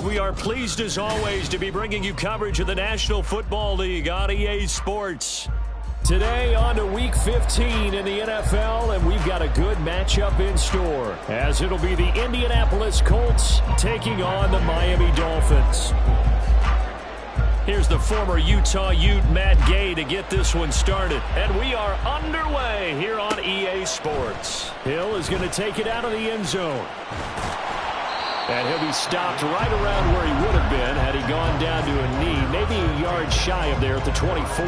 we are pleased as always to be bringing you coverage of the National Football League on EA Sports. Today on to Week 15 in the NFL, and we've got a good matchup in store, as it'll be the Indianapolis Colts taking on the Miami Dolphins. Here's the former Utah Ute, Matt Gay, to get this one started. And we are underway here on EA Sports. Hill is going to take it out of the end zone. And he'll be stopped right around where he would have been had he gone down to a knee, maybe a yard shy of there at the 24.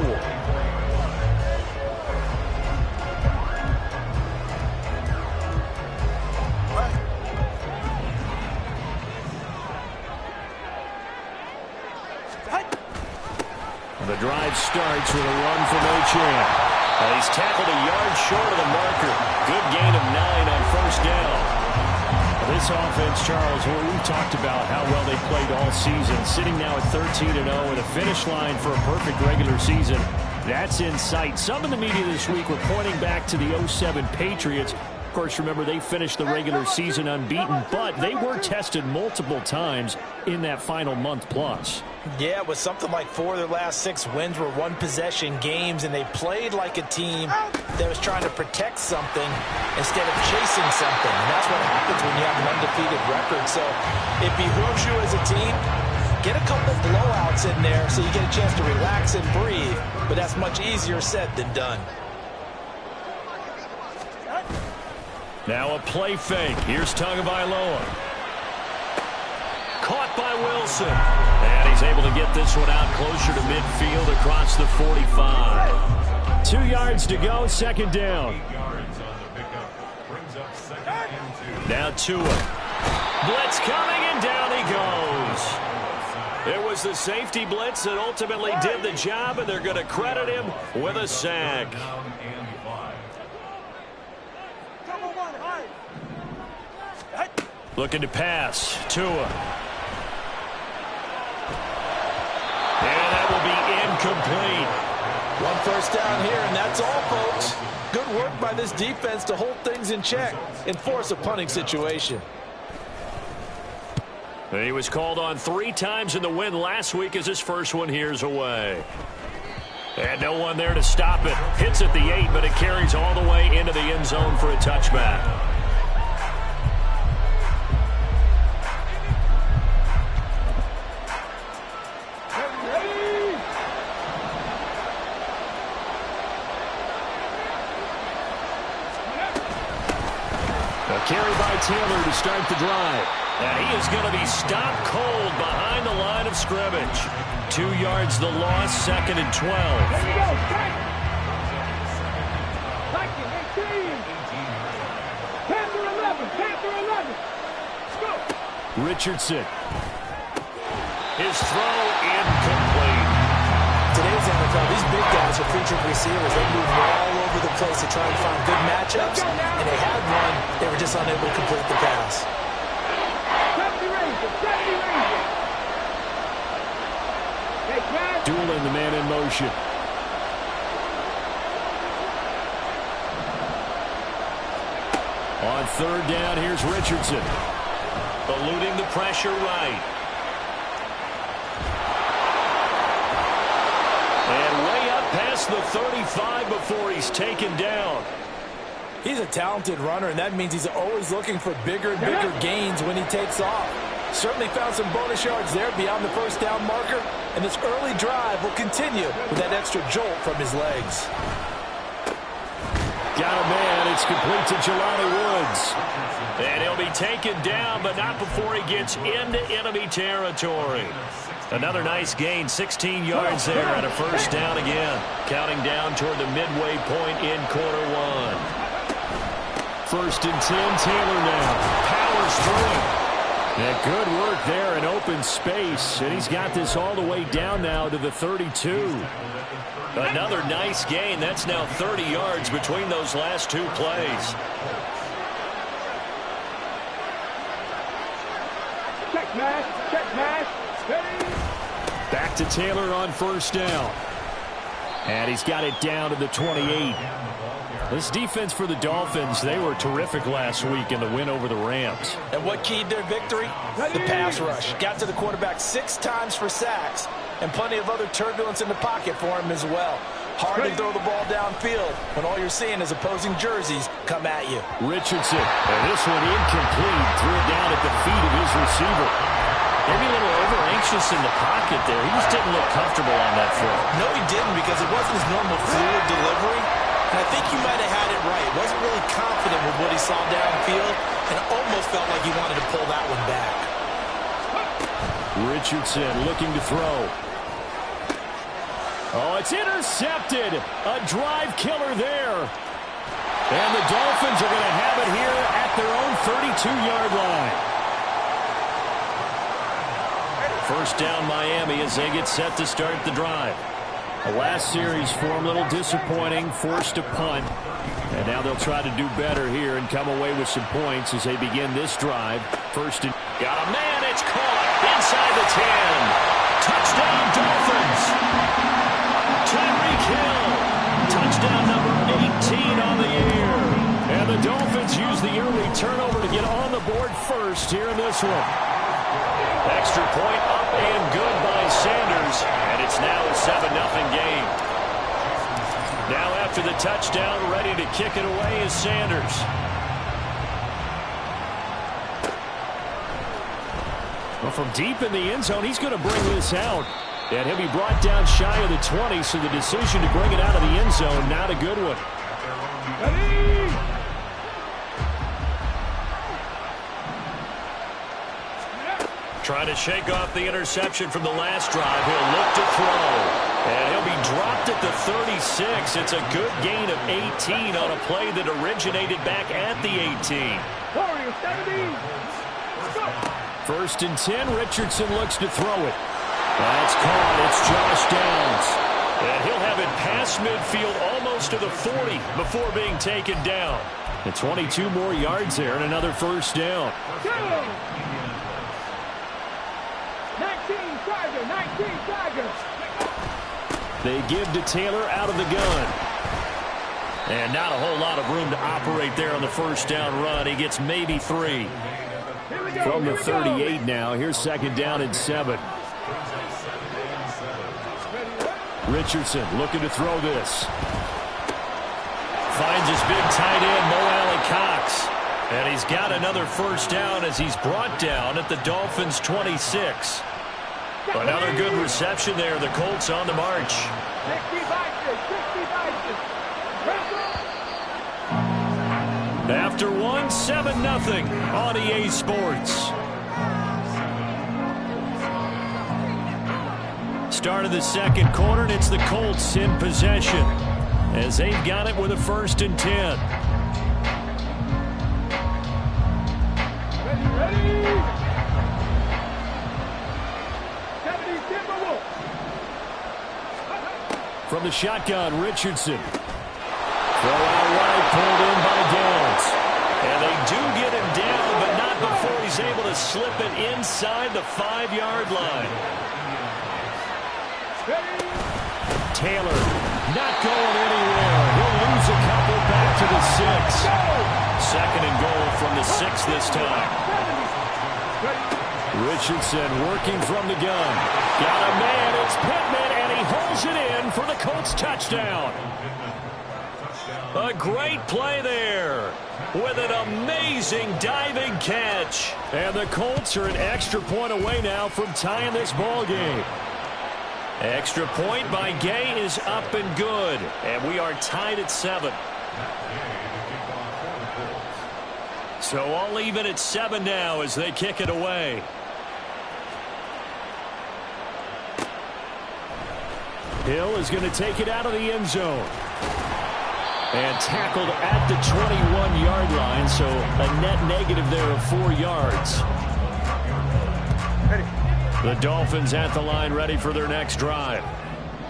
The drive starts with a run from O'Chan. He's tackled a yard short of the marker. Good gain of 9 on first down. This offense, Charles, we've talked about how well they played all season, sitting now at 13-0 with a finish line for a perfect regular season. That's in sight. Some in the media this week were pointing back to the 07 Patriots. Of course, remember, they finished the regular season unbeaten, but they were tested multiple times in that final month plus. Yeah, it was something like 4 of their last 6 wins were one-possession games, and they played like a team that was trying to protect something instead of chasing something. And that's what happens when you have an undefeated record. So it behooves you as a team, get a couple blowouts in there so you get a chance to relax and breathe. But that's much easier said than done. Now a play fake. Here's Tagovailoa. Caught by Wilson. And he's able to get this one out closer to midfield across the 45. 2 yards to go, second down. Now Tua. Blitz coming, and down he goes. It was the safety blitz that ultimately did the job, and they're going to credit him with a sack. Looking to pass. Tua. And that will be incomplete. 1 first down here, and that's all, folks. Good work by this defense to hold things in check and force a punting situation. He was called on 3 times in the win last week as his first one here's away. And no one there to stop it. Hits at the 8, but it carries all the way into the end zone for a touchback. Carry by Taylor to start the drive. And he is going to be stopped cold behind the line of scrimmage. 2 yards the loss, second and 12. There you go. Panther 11. Panther 11. Go. Richardson. His throw incomplete. Today's NFL, these big guys are featured receivers. They move all over the place to try and find good matchups, and they had one. They were just unable to complete the pass. Dueling the man in motion. On third down, here's Richardson. Eluding the pressure right. And way up past the 35 before he's taken down. He's a talented runner, and that means he's always looking for bigger and bigger gains when he takes off. Certainly found some bonus yards there beyond the first down marker, and this early drive will continue with that extra jolt from his legs. Got a man. It's complete to Jelani Woods. And he'll be taken down, but not before he gets into enemy territory. Another nice gain, 16 yards there, and a first down again. Counting down toward the midway point in quarter one. First and 10, Taylor now. Powers through. Yeah, good work there in open space, and he's got this all the way down now to the 32. Another nice gain. That's now 30 yards between those last 2 plays. Check match. Check match. Back to Taylor on first down. And he's got it down to the 28. This defense for the Dolphins, they were terrific last week in the win over the Rams. And what keyed their victory? The pass rush. Got to the quarterback 6 times for sacks, and plenty of other turbulence in the pocket for him as well. Hard to throw the ball downfield when all you're seeing is opposing jerseys come at you. Richardson, and this one incomplete, threw it down at the feet of his receiver. Maybe a little over-anxious in the pocket there. He just didn't look comfortable on that front. No, he didn't, because it wasn't his normal fluid delivery. And I think you might have had it right. Wasn't really confident with what he saw downfield, and almost felt like he wanted to pull that one back. Richardson looking to throw. Oh, it's intercepted. A drive killer there. And the Dolphins are going to have it here at their own 32-yard line. First down Miami as they get set to start the drive. The last series for them a little disappointing, forced a punt. And now they'll try to do better here and come away with some points as they begin this drive. First and got a man, it's caught inside the 10. Touchdown Dolphins. Tyreek Hill. Touchdown number 18 on the year. And the Dolphins use the early turnover to get on the board first here in this one. Extra point up and good by Sanders, and it's now a 7-0 game. Now after the touchdown, ready to kick it away is Sanders. Well, from deep in the end zone, he's going to bring this out. And he'll be brought down shy of the 20, so the decision to bring it out of the end zone, not a good one. Ready? Trying to shake off the interception from the last drive. He'll look to throw. And he'll be dropped at the 36. It's a good gain of 18 on a play that originated back at the 18. Warriors, 17. First and 10. Richardson looks to throw it. That's caught. It's Josh Downs. And he'll have it past midfield almost to the 40 before being taken down. And 22 more yards there and another first down. 19 Tiger. They give to Taylor out of the gun. And not a whole lot of room to operate there on the first down run. He gets maybe 3. From the 38 now. Here's second down and 7. Richardson looking to throw this. Finds his big tight end, Mo Alley-Cox. And he's got another first down as he's brought down at the Dolphins' 26. Another good reception there. The Colts on the march. 60 After 1, 7-0 on EA Sports. Start of the second quarter, and it's the Colts in possession as they've got it with a first and 10. Ready? From the shotgun, Richardson. Throw out wide, pulled in by Downs. And they do get him down, but not before he's able to slip it inside the 5-yard line. Taylor not going anywhere. He'll lose a couple back to the 6. Second and goal from the 6 this time. Richardson working from the gun. Got a man, it's Pittman, and he holds it in for the Colts touchdown. A great play there with an amazing diving catch. And the Colts are an extra point away now from tying this ball game. Extra point by Gay is up and good. And we are tied at 7. So all even at 7 now as they kick it away. Hill is going to take it out of the end zone. And tackled at the 21-yard line, so a net negative there of 4 yards. The Dolphins at the line, ready for their next drive.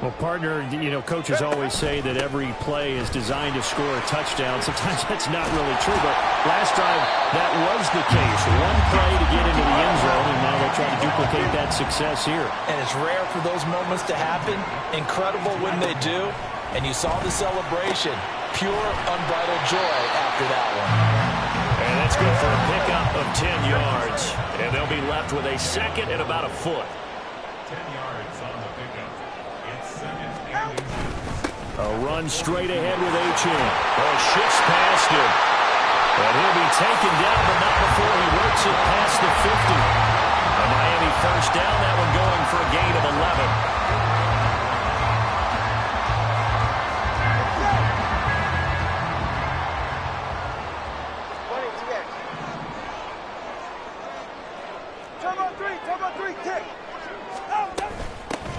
Well, partner, you know, coaches always say that every play is designed to score a touchdown. Sometimes that's not really true, but last drive, that was the case. One play to get into the end zone, and now they'll try to duplicate that success here. And it's rare for those moments to happen. Incredible when they do. And you saw the celebration. Pure, unbridled joy after that one. And that's good for a pickup of 10 yards. And they'll be left with a second and about a foot. 10 yards on the pickup. It's second and inches. A run straight ahead with Achane. Oh, shifts past him. And he'll be taken down, but not before he works it past the 50. A Miami first down, that one going for a gain of 11.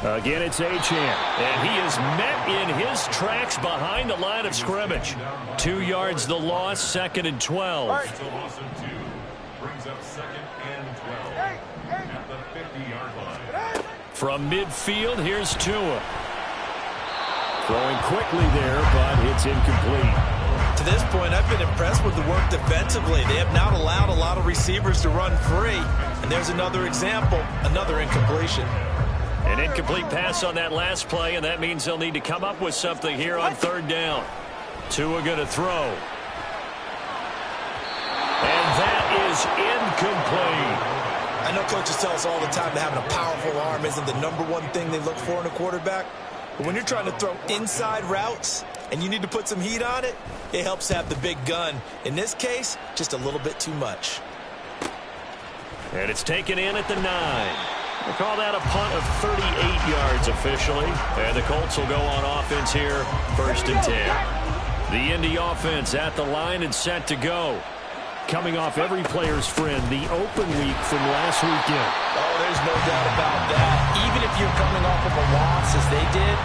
Again, it's Achane, and he is met in his tracks behind the line of scrimmage. 2 yards the loss, second and 12. So loss of 2 brings up second and 12 at the 50-yard line. From midfield, here's Tua. Throwing quickly there, but it's incomplete. To this point, I've been impressed with the work defensively. They have not allowed a lot of receivers to run free. And there's another example, another incompletion. An incomplete pass on that last play, and that means they'll need to come up with something here on third down. Tua going to throw. And that is incomplete. I know coaches tell us all the time that having a powerful arm isn't the #1 thing they look for in a quarterback. But when you're trying to throw inside routes and you need to put some heat on it, it helps have the big gun. In this case, just a little bit too much. And it's taken in at the 9. We'll call that a punt of 38 yards officially. And the Colts will go on offense here, first and 10. The Indy offense at the line and set to go. Coming off every player's friend, the open week from last weekend. Oh, there's no doubt about that. Even if you're coming off of a loss as they did,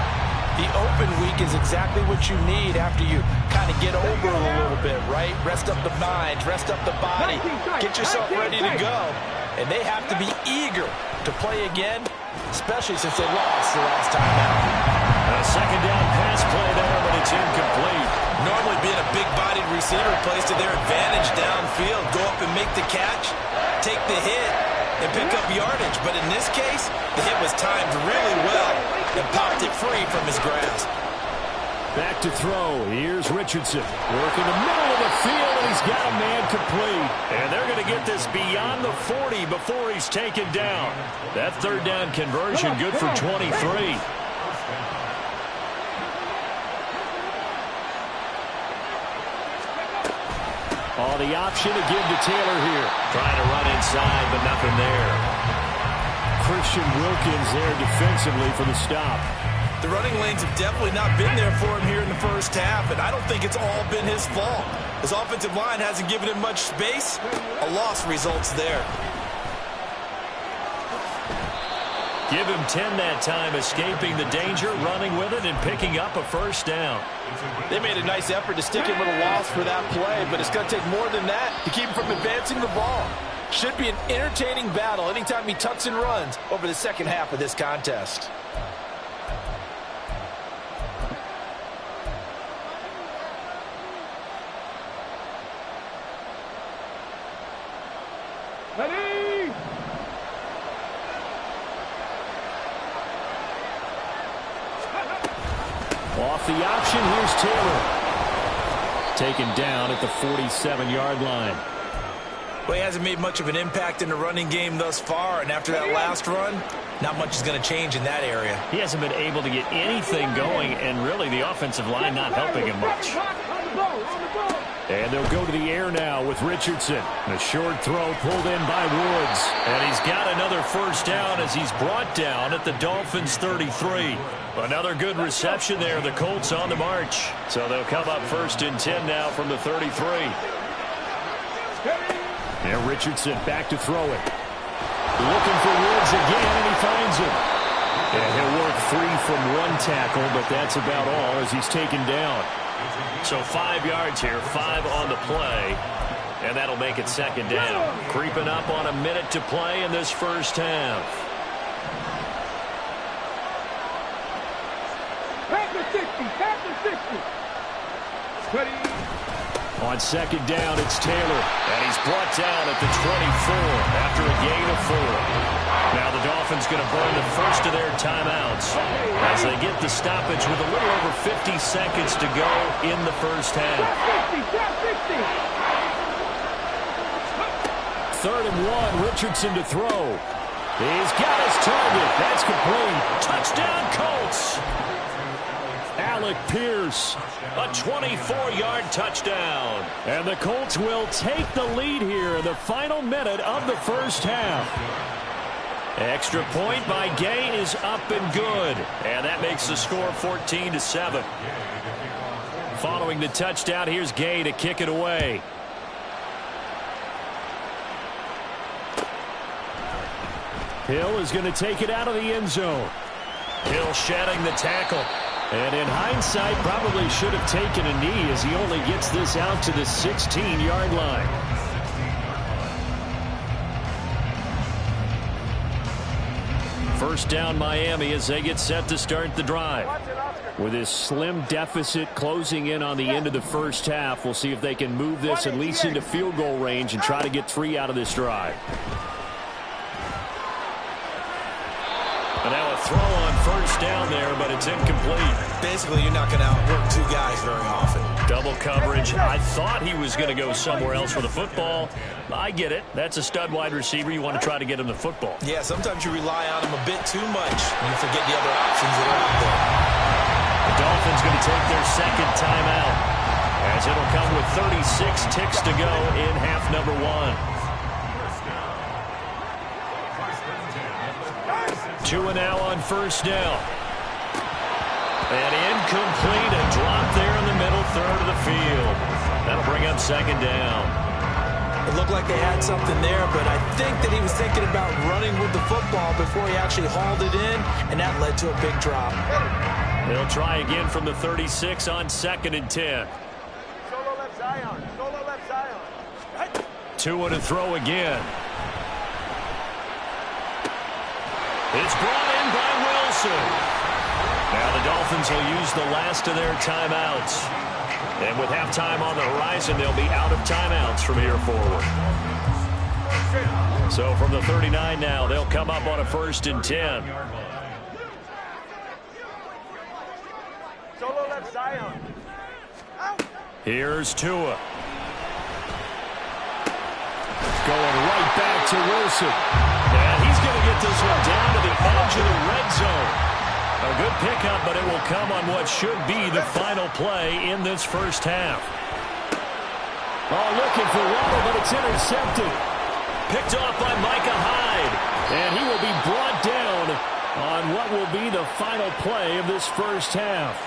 the open week is exactly what you need after you kind of get over it a little bit, right? Rest up the mind, rest up the body, get yourself ready to go. And they have to be eager to play again, especially since they lost the last time out. A second down pass play there, but it's incomplete. Normally being a big-bodied receiver plays to their advantage downfield. Go up and make the catch, take the hit, and pick up yardage. But in this case, the hit was timed really well and popped it free from his grasp. Back to throw. Here's Richardson. Working the middle of the field, and he's got a man complete. And they're going to get this beyond the 40 before he's taken down. That third down conversion good for 23. Oh, the option to give to Taylor here. Trying to run inside, but nothing there. Christian Wilkins there defensively for the stop. The running lanes have definitely not been there for him here in the first half, and I don't think it's all been his fault. His offensive line hasn't given him much space. A loss results there. Give him 10 that time, escaping the danger, running with it, and picking up a first down. They made a nice effort to stick him with a loss for that play, but it's going to take more than that to keep him from advancing the ball. Should be an entertaining battle anytime he tucks and runs over the second half of this contest. Ready? Off the option, here's Taylor. Taken down at the 47-yard line. Well, he hasn't made much of an impact in the running game thus far, and after that last run, not much is going to change in that area. He hasn't been able to get anything going, and really the offensive line not helping him much. And they'll go to the air now with Richardson. A short throw pulled in by Woods. And he's got another first down as he's brought down at the Dolphins' 33. Another good reception there. The Colts on the march. So they'll come up first and 10 now from the 33. And Richardson back to throw it. Looking for Woods again, and he finds him. And he'll work 3 from 1 tackle, but that's about all as he's taken down. So 5 yards here, 5 on the play, and that'll make it second down. Creeping up on a minute to play in this first half. Back to 60, back to 60. Ready? On second down, it's Taylor, and he's brought down at the 24 after a gain of 4. Now the Dolphins Dolphins going to burn the first of their timeouts as they get the stoppage with a little over 50 seconds to go in the first half. 3rd and 1, Richardson to throw. He's got his target. That's complete. Touchdown, Colts. Alec Pierce, a 24-yard touchdown. And the Colts will take the lead here in the final minute of the first half. Extra point by Gay is up and good. And that makes the score 14-7. Following the touchdown, here's Gay to kick it away. Hill is going to take it out of the end zone. Hill shedding the tackle. And in hindsight, probably should have taken a knee as he only gets this out to the 16-yard line. First down Miami as they get set to start the drive. With this slim deficit closing in on the end of the first half, we'll see if they can move this at least into field goal range and try to get 3 out of this drive. And now a throw on first down there, but it's incomplete. Basically, you're not going to outwork 2 guys very often. Double coverage. I thought he was going to go somewhere else with the football. I get it. That's a stud wide receiver. You want to try to get him the football. Yeah, sometimes you rely on him a bit too much, and you forget the other options that are out there. The Dolphins going to take their second timeout, as it'll come with 36 ticks to go in half number 1. 2 now on first down. And incomplete, a drop there in the middle third of the field. That'll bring up second down. It looked like they had something there, but I think that he was thinking about running with the football before he actually hauled it in, and that led to a big drop. They'll try again from the 36 on 2nd and 10. Solo left Zion. Solo left Zion. Tua to throw again. It's brought in by Wilson. Now the Dolphins will use the last of their timeouts. And with halftime on the horizon, they'll be out of timeouts from here forward. So from the 39 now, they'll come up on a 1st and 10. Solo left Zion. Here's Tua. Going right back to Wilson. And he's going to get this one down to the edge of the red zone. A good pickup, but it will come on what should be the final play in this first half. Oh, looking for Waddle, but it's intercepted. Picked off by Micah Hyde. And he will be brought down on what will be the final play of this first half.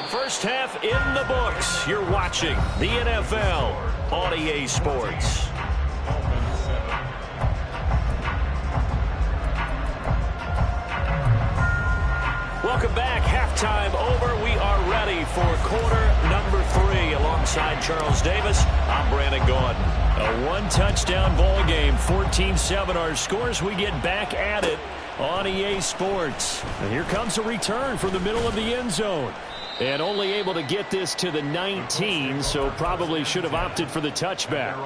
First half in the books. You're watching the NFL on EA Sports. Welcome back. Halftime over. We are ready for quarter number 3. Alongside Charles Davis, I'm Brandon Gordon. A 1-touchdown ball game. 14-7 our scores. We get back at it on EA Sports. And here comes a return from the middle of the end zone. And only able to get this to the 19, so probably should have opted for the touchback.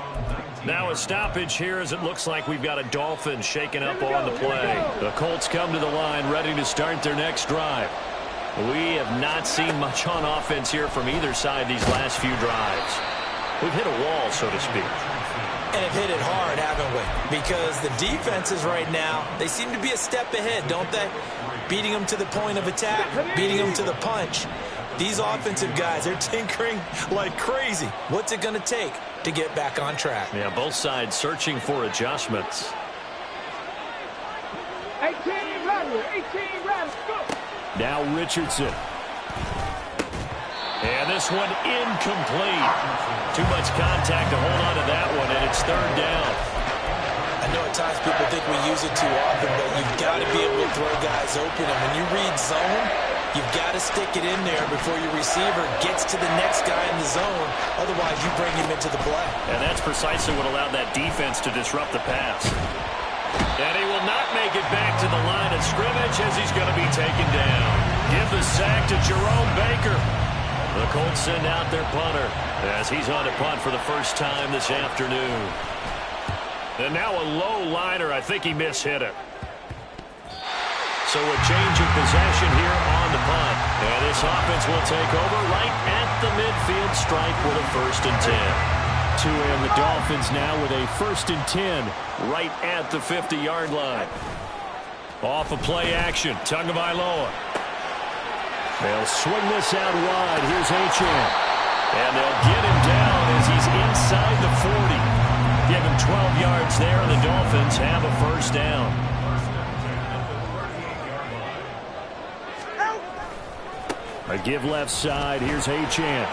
Now a stoppage here as it looks like we've got a Dolphin shaken up on the play. The Colts come to the line ready to start their next drive. We have not seen much on offense here from either side these last few drives. We've hit a wall, so to speak. And have hit it hard, haven't we? Because the defenses right now, they seem to be a step ahead, don't they? Beating them to the point of attack, beating them to the punch. These offensive guys, they're tinkering like crazy. What's it going to take to get back on track? Yeah, both sides searching for adjustments. 18 rattle, 18 rattle, go. Now Richardson. And this one incomplete. Too much contact to hold on to that one, and it's 3rd down. I know at times people think we use it too often, but you've got to be able to throw guys open. And when you read zone, you've got to stick it in there before your receiver gets to the next guy in the zone. Otherwise, you bring him into the play. And that's precisely what allowed that defense to disrupt the pass. And he will not make it back to the line of scrimmage as he's going to be taken down. Give the sack to Jerome Baker. The Colts send out their punter as he's on to punt for the first time this afternoon. And now a low liner. I think he mishit it. So a change of possession here on the punt. And this offense will take over right at the midfield stripe with a 1st and 10. And the Dolphins now with a 1st and 10 right at the 50-yard line. Off of play action. Tagovailoa. They'll swing this out wide. Here's Achane. And they'll get him down as he's inside the 40. Give him 12 yards there, and the Dolphins have a 1st down. A give left side. Here's Achane.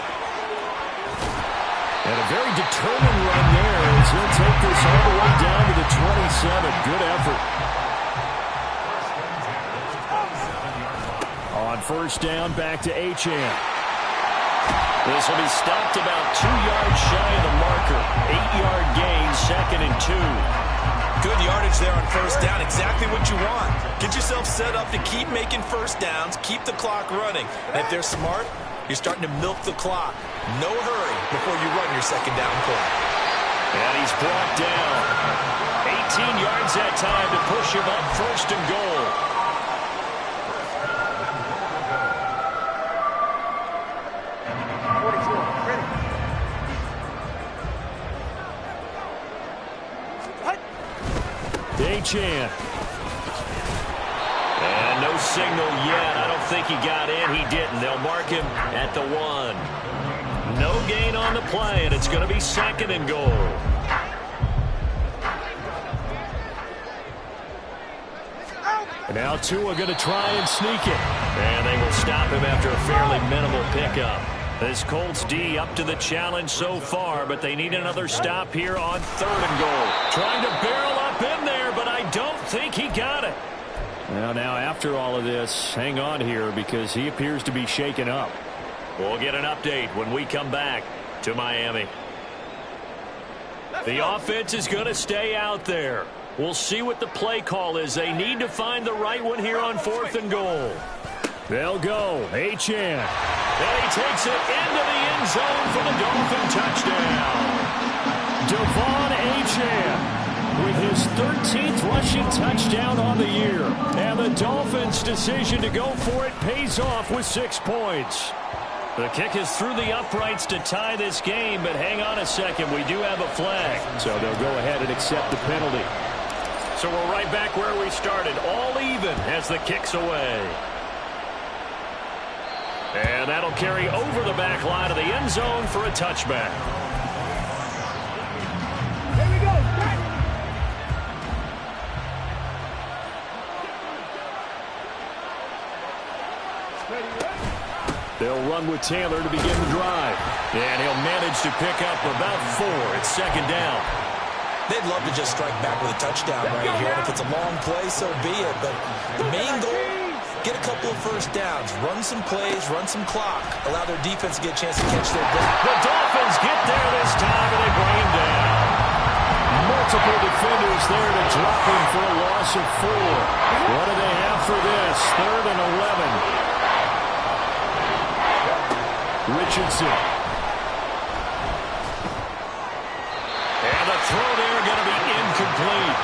And a very determined run there as he'll take this all the way down to the 27. Good effort. On 1st down, back to Achane. This will be stopped about 2 yards shy of the marker. 8-yard gain, 2nd and 2. Good yardage there on 1st down. Exactly what you want. Get yourself set up to keep making 1st downs, keep the clock running. And if they're smart, you're starting to milk the clock. No hurry before you run your 2nd down play. And he's brought down. 18 yards that time to push him up 1st and goal. Achane. And no signal yet. I don't think he got in. He didn't. They'll mark him at the 1. No gain on the play, and it's going to be 2nd and goal. And now Tua going to try and sneak it. And they will stop him after a fairly minimal pickup. This Colts D up to the challenge so far, but they need another stop here on 3rd and goal. Trying to barrel up in there, but I don't think he got it. Well, now after all of this, hang on here because he appears to be shaken up. We'll get an update when we come back to Miami. The offense is going to stay out there. We'll see what the play call is. They need to find the right one here on 4th and goal. They'll go. Achane. And he takes it into the end zone for the Dolphin touchdown. Devon Achane with his 13th rushing touchdown on the year. And the Dolphins' decision to go for it pays off with 6 points. The kick is through the uprights to tie this game, but hang on a second. We do have a flag. So they'll go ahead and accept the penalty. So we're right back where we started, all even as the kick's away. And that'll carry over the back line of the end zone for a touchback. Here we go. They'll run with Taylor to begin the drive. And he'll manage to pick up about 4. It's 2nd down. They'd love to just strike back with a touchdown right here. And if it's a long play, so be it. But the main goal, get a couple of 1st downs, run some plays, run some clock, allow their defense to get a chance to catch their breath. The Dolphins get there this time, and they bring him down. Multiple defenders there to drop him for a loss of 4. What do they have for this? 3rd and 11. Richardson. And the throw there going to be incomplete.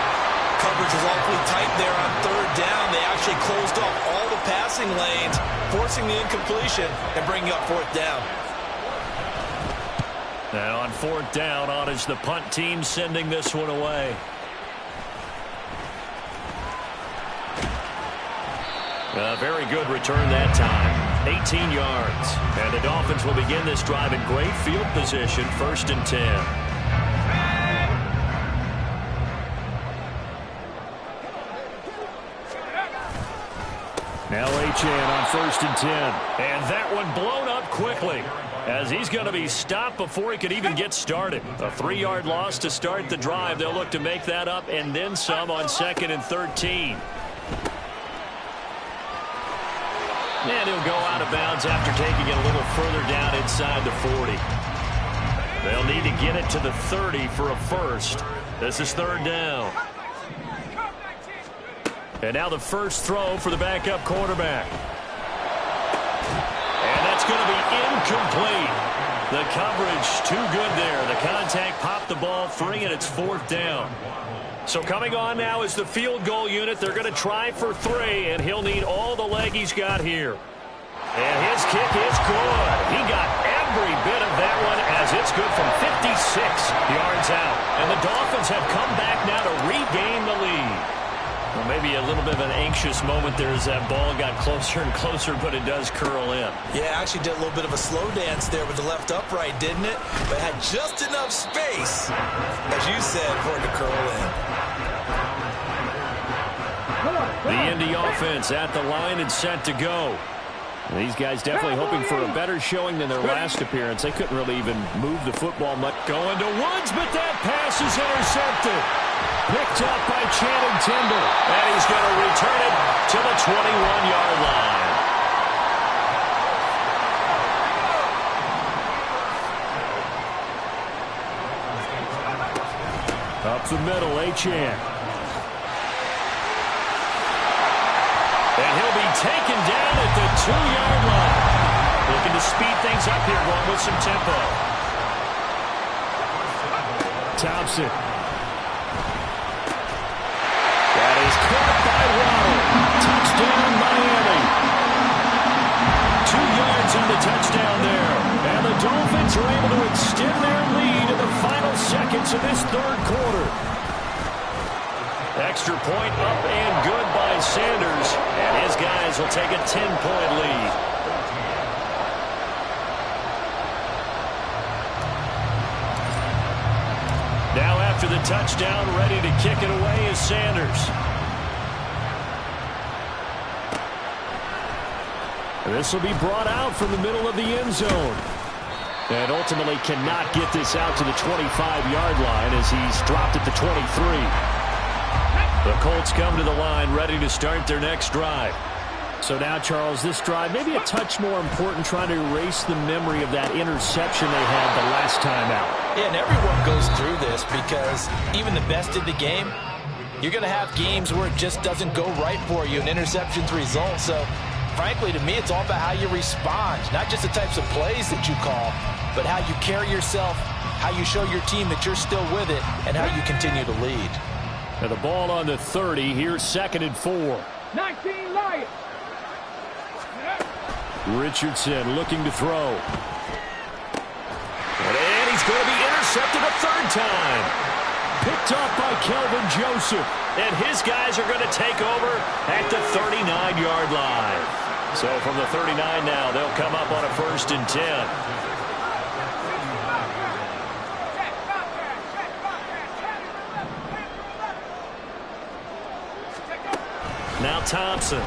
Coverage was awfully tight there on 3rd down. They actually closed off all the passing lanes, forcing the incompletion and bringing up 4th down. Now on 4th down, on is the punt team sending this one away. A very good return that time. 18 yards. And the Dolphins will begin this drive in great field position, 1st and 10. Now Achane on 1st and 10. And that one blown up quickly as he's going to be stopped before he could even get started. A 3-yard loss to start the drive. They'll look to make that up and then some on 2nd and 13. And he'll go out of bounds after taking it a little further down inside the 40. They'll need to get it to the 30 for a first. This is 3rd down. And now the first throw for the backup quarterback. And that's going to be incomplete. The coverage too good there. The contact popped the ball free, and it's 4th down. So coming on now is the field goal unit. They're going to try for 3, and he'll need all the leg he's got here. And his kick is good. He got every bit of that one as it's good from 56 yards out. And the Dolphins have come back now to regain the lead. Well, maybe a little bit of an anxious moment there as that ball got closer and closer, but it does curl in. Yeah, actually did a little bit of a slow dance there with the left upright, didn't it? But had just enough space, as you said, for it to curl in. The Indy offense at the line and set to go. These guys definitely hoping for a better showing than their last appearance. They couldn't really even move the football much. Going to Woods, but that pass is intercepted. Picked up by Channing Tindall. And he's going to return it to the 21-yard line. Up the middle, Achane. And he'll be taken down at the 2-yard line. Looking to speed things up here, going with some tempo. Thompson. That is caught by Waddle. Touchdown, Miami. 2 yards on the touchdown there. And the Dolphins are able to extend their lead in the final seconds of this 3rd quarter. Extra point up and good by Sanders. And his guys will take a 10-point lead. Now after the touchdown, ready to kick it away is Sanders. This will be brought out from the middle of the end zone. And ultimately cannot get this out to the 25-yard line as he's dropped at the 23. The Colts come to the line ready to start their next drive. So now, Charles, this drive maybe a touch more important, trying to erase the memory of that interception they had the last time out. Yeah, and everyone goes through this because even the best in the game, you're going to have games where it just doesn't go right for you, and interceptions result. So, frankly, to me, it's all about how you respond, not just the types of plays that you call, but how you carry yourself, how you show your team that you're still with it, and how you continue to lead. And the ball on the 30. Here's 2nd and 4. 19 Lions. Richardson looking to throw. And he's going to be intercepted a 3rd time. Picked up by Kelvin Joseph. And his guys are going to take over at the 39-yard line. So from the 39 now, they'll come up on a 1st and 10. Now Thompson.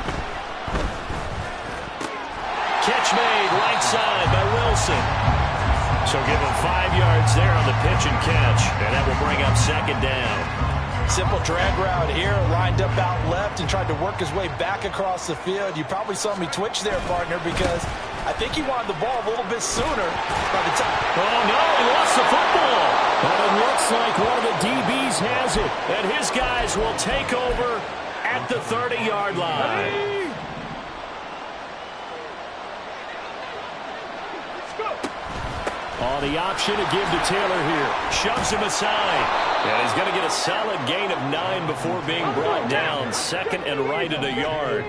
Catch made right side by Wilson. So give him 5 yards there on the pitch and catch. And that will bring up 2nd down. Simple drag route here, lined up out left and tried to work his way back across the field. You probably saw me twitch there, partner, because I think he wanted the ball a little bit sooner by the time. Oh, no, he lost the football. But it looks like one of the DBs has it. And his guys will take over at the 30-yard line. On the option to give to Taylor here. Shoves him aside. And he's going to get a solid gain of 9 before being brought down. 2nd and right at a yard.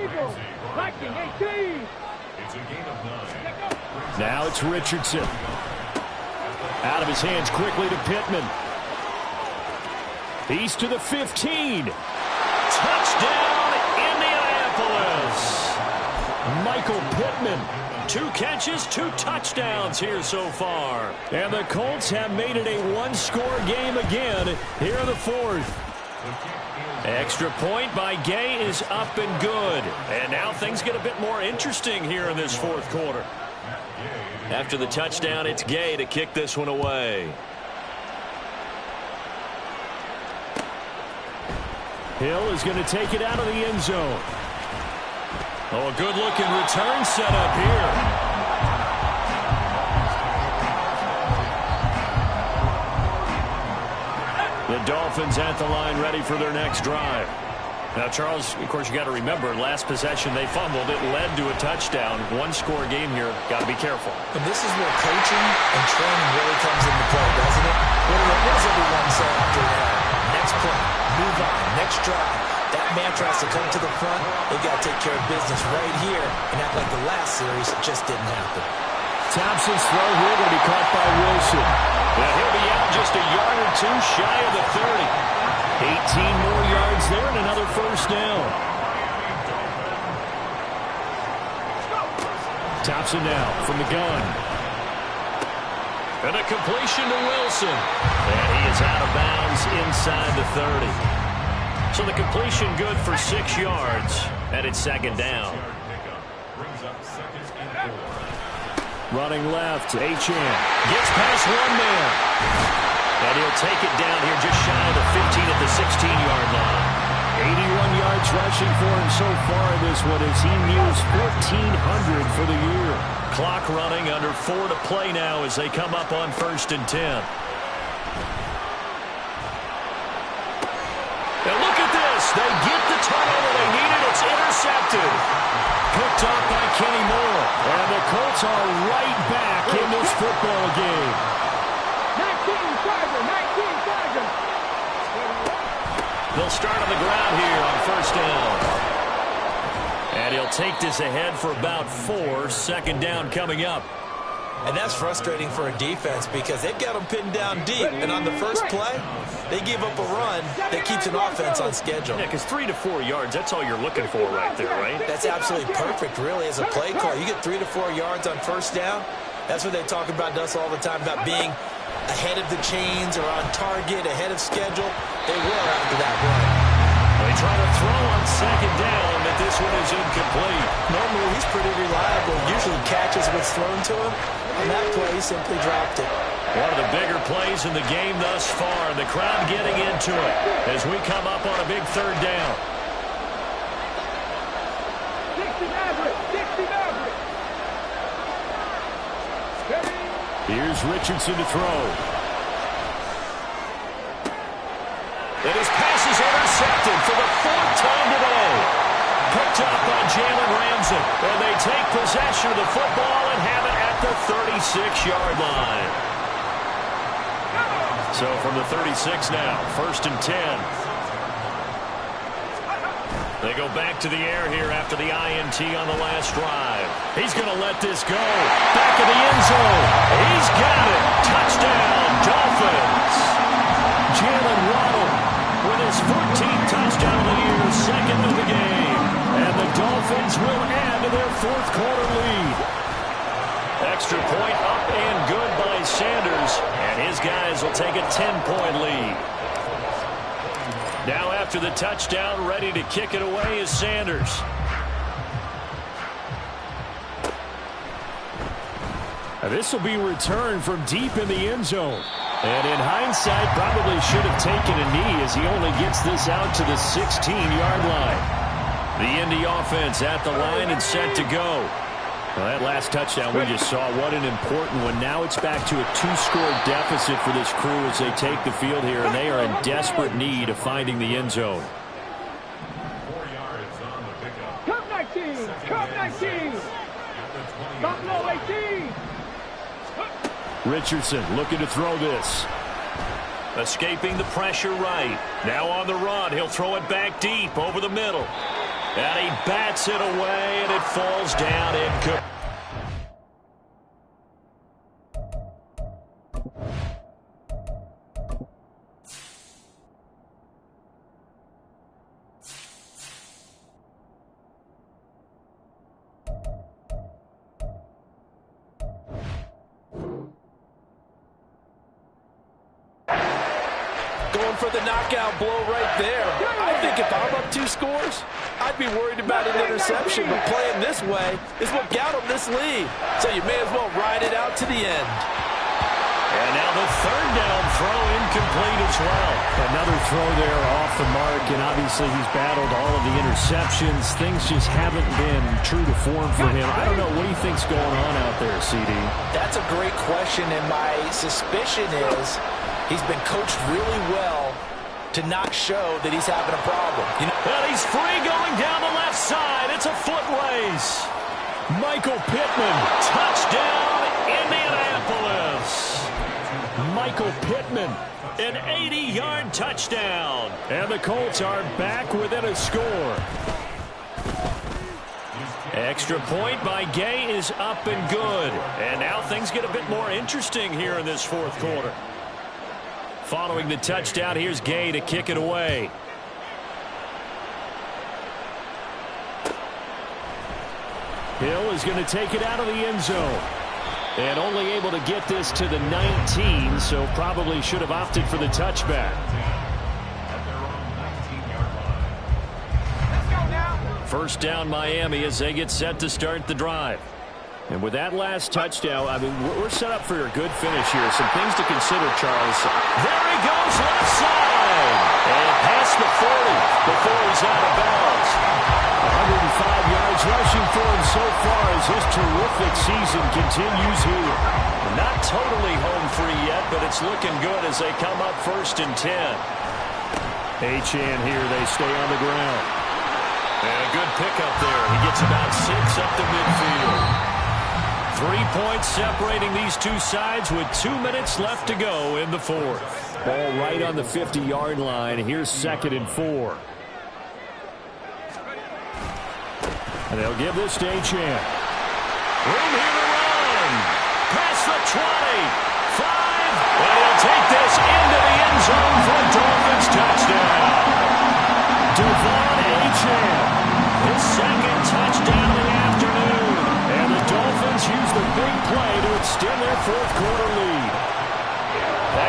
Now it's Richardson. Out of his hands quickly to Pittman. He's to the 15. Touchdown, Indianapolis. Michael Pittman. 2 catches, 2 touchdowns here so far. And the Colts have made it a 1-score game again here in the 4th. Extra point by Gay is up and good. And now things get a bit more interesting here in this 4th quarter. After the touchdown, it's Gay to kick this one away. Hill is going to take it out of the end zone. Oh, a good-looking return set up here. The Dolphins at the line ready for their next drive. Now, Charles, of course, you got to remember, last possession they fumbled. It led to a touchdown. One-score game here. Got to be careful. And this is where coaching and training really comes into play, doesn't it? What does everyone say after that? Next play, move on, next drive. That mantra has to come to the front. They've got to take care of business right here and act like the last series just didn't happen. Thompson's throw here going to be caught by Wilson. Now he'll be out just a yard or two shy of the 30. 18 more yards there and another first down. Thompson now from the gun. And a completion to Wilson. And he is out of bounds inside the 30. So the completion good for 6 yards. And it's second down. Running left, Achane gets past one man. And he'll take it down here just shy of the 15 at the 16-yard line. 81 yards rushing for him so far in this one as he nears 1,400 for the year. Clock running, under 4 to play now as they come up on 1st and 10. Now look at this. They get the turnover they needed. It's intercepted. Picked off by Kenny Moore. And the Colts are right back in this football game. 19-7. They'll start on the ground here on 1st down. And he'll take this ahead for about 4. Second down coming up. And that's frustrating for a defense because they've got them pinned down deep. And on the first play, they give up a run that keeps an offense on schedule. Yeah, because 3 to 4 yards, that's all you're looking for right there, right? That's absolutely perfect, really, as a play call. You get 3 to 4 yards on 1st down. That's what they talk about us all the time, about being ahead of the chains or on target, ahead of schedule. They were after that run. They try to throw on 2nd down, but this one is incomplete. Normally, he's pretty reliable. Usually catches what's thrown to him. On that play, he simply dropped it. One of the bigger plays in the game thus far. The crowd getting into it as we come up on a big 3rd down. 60. Here's Richardson to throw. And his pass is intercepted for the 4th time today. Picked up by Jalen Ramsey. And they take possession of the football and have it at the 36-yard line. So from the 36 now, 1st and 10. They go back to the air here after the INT on the last drive. He's going to let this go. Back of the end zone. He's got it. Touchdown, Dolphins. Jalen Waddle with his 14th touchdown of the year, 2nd of the game. And the Dolphins will add to their 4th quarter lead. Extra point up and good by Sanders. And his guys will take a 10-point lead. Now after the touchdown, ready to kick it away is Sanders. This will be returned from deep in the end zone. And in hindsight, probably should have taken a knee as he only gets this out to the 16-yard line. The Indy offense at the line and set to go. Well, that last touchdown we just saw, what an important one. Now it's back to a 2-score deficit for this crew as they take the field here, and they are in desperate need of finding the end zone. 4 yards on the pickup. Come 19. Come 19. Buffalo 18. Richardson looking to throw this. Escaping the pressure right. Now on the run. He'll throw it back deep over the middle. And he bats it away, and it falls down incomplete. Going for the knockout blow right there. I think if I'm up 2 scores, I'd be worried about an interception, but playing this way is what got them this lead. So you may as well ride it out to the end. And now the 3rd down throw incomplete as well. Another throw there off the mark, and obviously he's battled all of the interceptions. Things just haven't been true to form for him. I don't know. What do you think's going on out there, CD? That's a great question, and my suspicion is he's been coached really well to not show that he's having a problem. You know? And he's free going down the left side. It's a foot race. Michael Pittman, touchdown, Indianapolis. Michael Pittman, an 80-yard touchdown. And the Colts are back within a score. Extra point by Gay is up and good. And now things get a bit more interesting here in this fourth quarter. Following the touchdown, here's Gay to kick it away. Hill is going to take it out of the end zone. And only able to get this to the 19, so probably should have opted for the touchback. First down Miami as they get set to start the drive. And with that last touchdown, I mean, we're set up for a good finish here. Some things to consider, Charles. There he goes, left side. And past the 40 before he's out of bounds. 105 yards rushing for him so far as his terrific season continues here. Not totally home free yet, but it's looking good as they come up 1st and 10. Achane here, they stay on the ground. And a good pickup there. He gets about 6 up the midfield. 3 points separating these two sides with 2 minutes left to go in the fourth. Ball right on the 50-yard line. Here's 2nd and 4. And they'll give this to Achane. Room here to run. Past the 20. 5. And he'll take this into the end zone for a Dolphins touchdown. Devon Achane. His 2nd touchdown of the afternoon. And the Dolphins use the big play to extend their fourth quarter lead.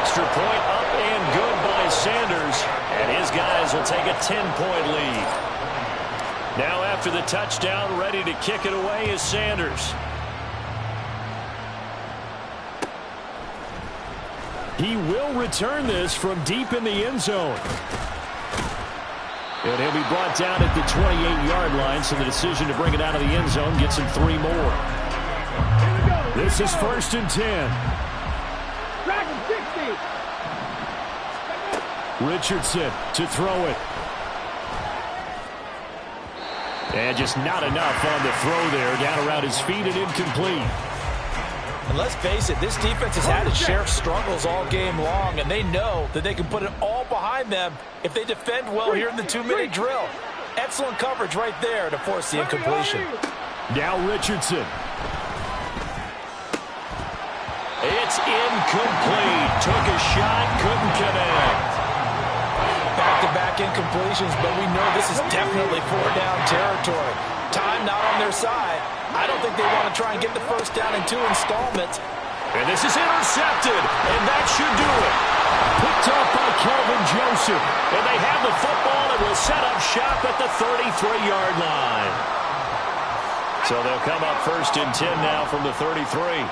Extra point up and good by Sanders. And his guys will take a 10-point lead. Now after the touchdown, ready to kick it away is Sanders. He will return this from deep in the end zone. And he'll be brought down at the 28-yard line, so the decision to bring it out of the end zone gets him 3 more. This is 1st and 10. Richardson to throw it. And just not enough on the throw there. Down around his feet and incomplete. And let's face it, this defense has had its share of struggles all game long, and they know that they can put it all behind them if they defend well here in the 2-minute drill. Excellent coverage right there to force the incompletion. Now Richardson. It's incomplete. Took a shot, couldn't connect. Back-to-back incompletions, but we know this is definitely 4-down territory. Time not on their side. I don't think they want to try and get the first down in 2 installments. And this is intercepted, and that should do it. Picked up by Kelvin Joseph. And they have the football and will set up shop at the 33-yard line. So they'll come up 1st and 10 now from the 33.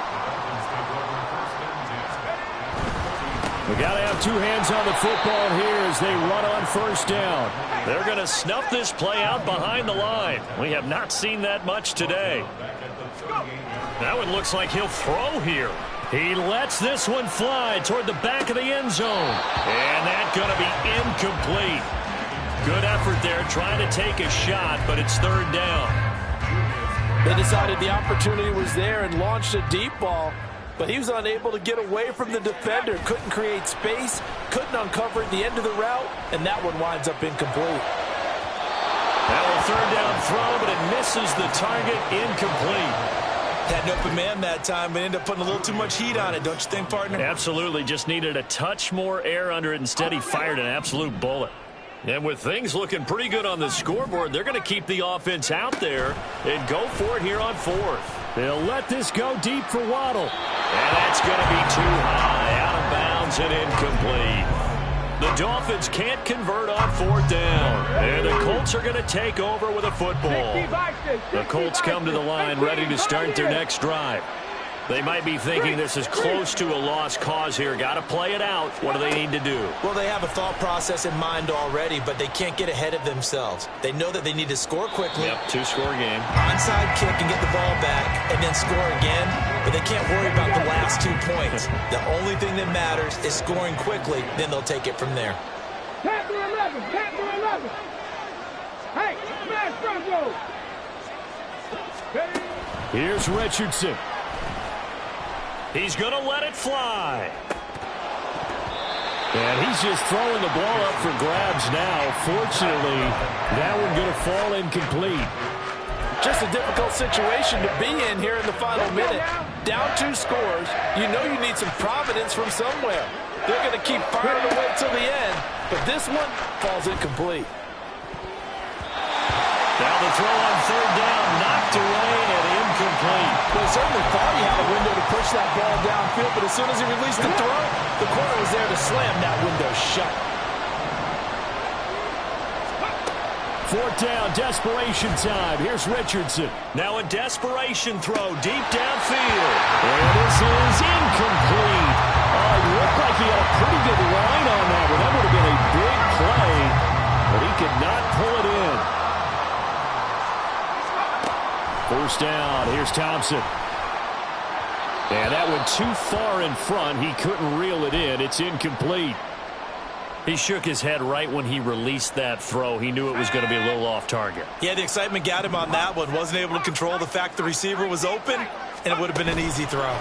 We got to have 2 hands on the football here as they run on 1st down. They're going to snuff this play out behind the line. We have not seen that much today. That one looks like he'll throw here. He lets this one fly toward the back of the end zone. And that's going to be incomplete. Good effort there trying to take a shot, but it's 3rd down. They decided the opportunity was there and launched a deep ball. But he was unable to get away from the defender. Couldn't create space. Couldn't uncover at the end of the route. And that one winds up incomplete. Now a 3rd down throw, but it misses the target. Incomplete. Had an open man that time, but ended up putting a little too much heat on it, don't you think, partner? Absolutely. Just needed a touch more air under it. Instead, he fired an absolute bullet. And with things looking pretty good on the scoreboard, they're going to keep the offense out there and go for it here on 4th. They'll let this go deep for Waddle. And that's going to be too high, out of bounds and incomplete. The Dolphins can't convert on 4th down. And the Colts are going to take over with a football. The Colts come to the line ready to start their next drive. They might be thinking this is close to a lost cause here. Got to play it out. What do they need to do? Well, they have a thought process in mind already, but they can't get ahead of themselves. They know that they need to score quickly. Yep, 2-score game. Onside kick and get the ball back, and then score again. But they can't worry about the last 2 points. The only thing that matters is scoring quickly. Then they'll take it from there. 11. Panther 11. Hey, smash front row. Here's Richardson. He's going to let it fly. And he's just throwing the ball up for grabs now. Fortunately, that one going to fall incomplete. Just a difficult situation to be in here in the final minute. Down 2 scores. You know you need some providence from somewhere. They're going to keep firing away till the end, but this one falls incomplete. Now the throw on third down, knocked away and incomplete. Well, he certainly thought he had a window to push that ball downfield, but as soon as he released the throw, the corner was there to slam that window shut. Fourth down, desperation time. Here's Richardson. Now a desperation throw deep downfield. And this is incomplete. Oh, it looked like he had a pretty good line on that one. That would have been a big play, but he could not pull it in. First down, here's Thompson. And that one too far in front. He couldn't reel it in. It's incomplete. He shook his head right when he released that throw. He knew it was going to be a little off target. Yeah, the excitement got him on that one. Wasn't able to control the fact the receiver was open, and it would have been an easy throw.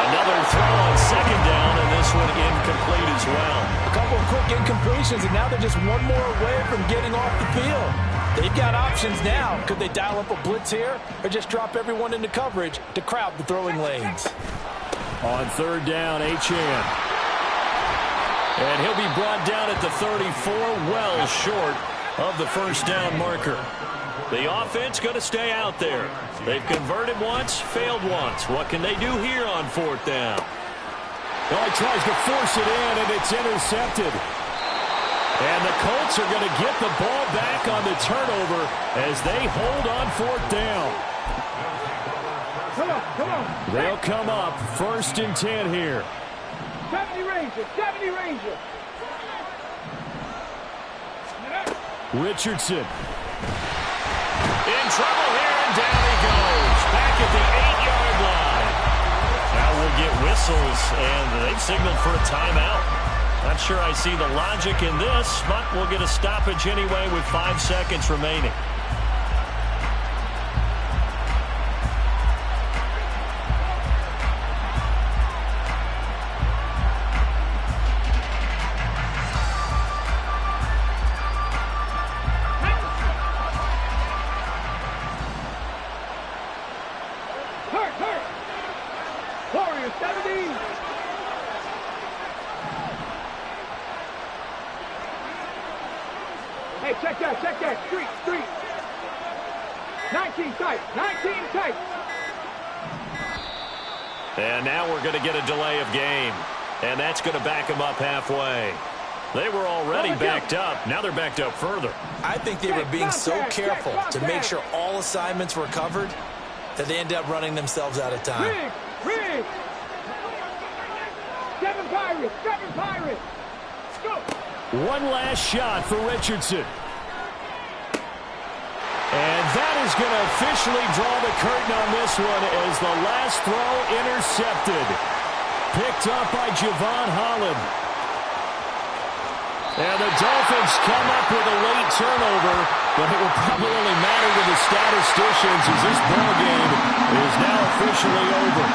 Another throw on second down, and this one incomplete as well. A couple of quick incompletions, and now they're just one more away from getting off the field. They've got options now. Could they dial up a blitz here, or just drop everyone into coverage to crowd the throwing lanes? On third down, Achane. And he'll be brought down at the 34, well short of the first down marker. The offense going to stay out there. They've converted once, failed once. What can they do here on fourth down? Well, he tries to force it in, and it's intercepted. And the Colts are going to get the ball back on the turnover as they hold on fourth down. Come on, come on. They'll come up first and 10 here. 70 Ranger, 70 Ranger. Richardson. In trouble here, and down he goes. Back at the 8-yard line. Now we'll get whistles, and they've signaled for a timeout. Not sure I see the logic in this, but we'll get a stoppage anyway with 5 seconds remaining. Warriors, 70. Hey, check that. Street. 19 tight. And now we're going to get a delay of game. And that's going to back them up halfway. They were already backed up. Now they're backed up further. I think they were being so careful to make sure all assignments were covered that they ended up running themselves out of time. Rig. 7 Pirates. Go. One last shot for Richardson. And that is going to officially draw the curtain on this one as the last throw intercepted. Picked up by Javon Holland. And the Dolphins come up with a late turnover, but it will probably only matter to the statisticians as this ball game is now officially over.